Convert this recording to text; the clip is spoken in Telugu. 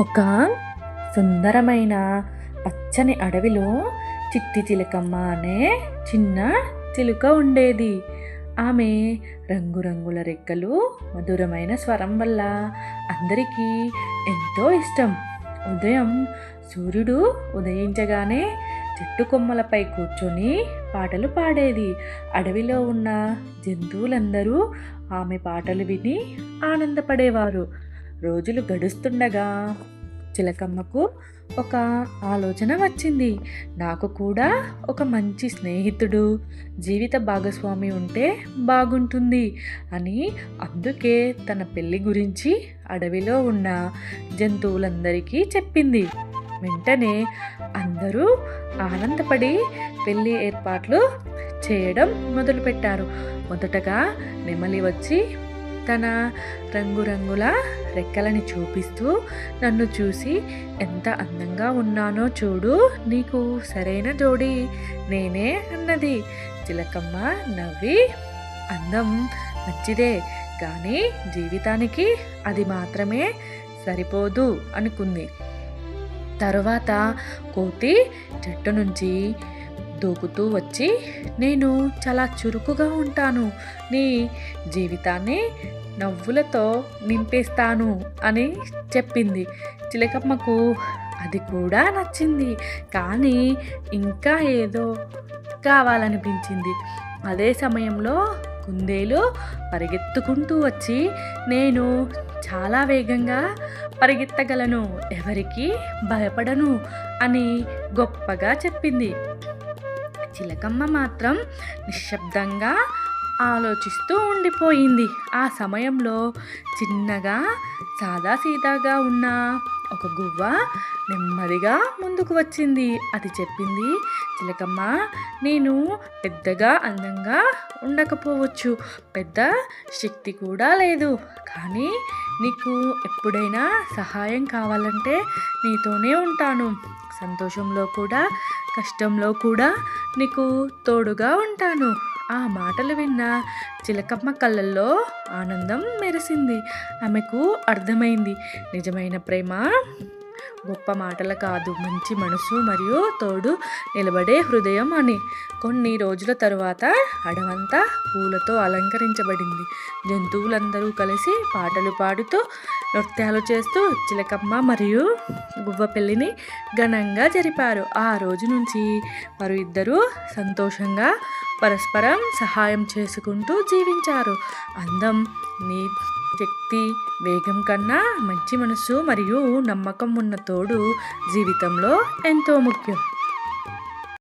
ఒక సుందరమైన పచ్చని అడవిలో చిట్టి చిలకమ్మ అనే చిన్న చిలుక ఉండేది. ఆమె రంగురంగుల రెక్కలు, మధురమైన స్వరం వల్ల అందరికీ ఎంతో ఇష్టం. ఉదయం సూర్యుడు ఉదయించగానే చెట్టు కొమ్మలపై కూర్చొని పాటలు పాడేది. అడవిలో ఉన్న జంతువులందరూ ఆమె పాటలు విని ఆనందపడేవారు. రోజులు గడుస్తుండగా చిలకమ్మకు ఒక ఆలోచన వచ్చింది. నాకు కూడా ఒక మంచి స్నేహితుడు, జీవిత భాగస్వామి ఉంటే బాగుంటుంది అని. అందుకే తన పెళ్లి గురించి అడవిలో ఉన్న జంతువులందరికీ చెప్పింది. వెంటనే అందరూ ఆనందపడి పెళ్లి ఏర్పాట్లు చేయడం మొదలుపెట్టారు. మొదటగా నెమలి వచ్చి తన రంగురంగుల రెక్కలని చూపిస్తూ, నన్ను చూసి ఎంత అందంగా ఉన్నానో చూడు, నీకు సరైన జోడి నేనే అన్నది. చిలకమ్మ నవ్వి, అందం మంచిదే, కానీ జీవితానికి అది మాత్రమే సరిపోదు అనుకుంది. తరువాత కోతి చెట్టు నుంచి దూకుతూ వచ్చి, నేను చాలా చురుకుగా ఉంటాను, నీ జీవితాన్ని నవ్వులతో నింపేస్తాను అని చెప్పింది. చిలకమ్మకు అది కూడా నచ్చింది, కానీ ఇంకా ఏదో కావాలనిపించింది. అదే సమయంలో కుందేలు పరిగెత్తుకుంటూ వచ్చి, నేను చాలా వేగంగా పరిగెత్తగలను, ఎవరికి భయపడను అని గొప్పగా చెప్పింది. చిలకమ్మ మాత్రం నిశ్శబ్దంగా ఆలోచిస్తూ ఉండిపోయింది. ఆ సమయంలో చిన్నగా సాదాసీదాగా ఉన్న ఒక గువ్వ నెమ్మదిగా ముందుకు వచ్చింది. అది చెప్పింది, చిలకమ్మ, నేను పెద్దగా అందంగా ఉండకపోవచ్చు, పెద్ద శక్తి కూడా లేదు, కానీ నీకు ఎప్పుడైనా సహాయం కావాలంటే నీతోనే ఉంటాను. సంతోషంలో కూడా కష్టంలో కూడా నీకు తోడుగా ఉంటాను. ఆ మాటలు విన్న చిలకమ్మ కళ్ళల్లో ఆనందం మెరిసింది. ఆమెకు అర్థమైంది, నిజమైన ప్రేమ గొప్ప మాటలు కాదు, మంచి మనసు మరియు తోడు నిలబడే హృదయం అని. కొన్ని రోజుల తరువాత అడవంతా పూలతో అలంకరించబడింది. జంతువులందరూ కలిసి పాటలు పాడుతూ, నృత్యాలు చేస్తూ చిలకమ్మ మరియు గువ్వ పెళ్లిని ఘనంగా జరిపారు. ఆ రోజు నుంచి వారు ఇద్దరూ సంతోషంగా పరస్పరం సహాయం చేసుకుంటూ జీవించారు. అందం, నీ శక్తి, వేగం కన్నా మంచి మనసు మరియు నమ్మకం ఉన్న తోడు జీవితంలో ఎంతో ముఖ్యం.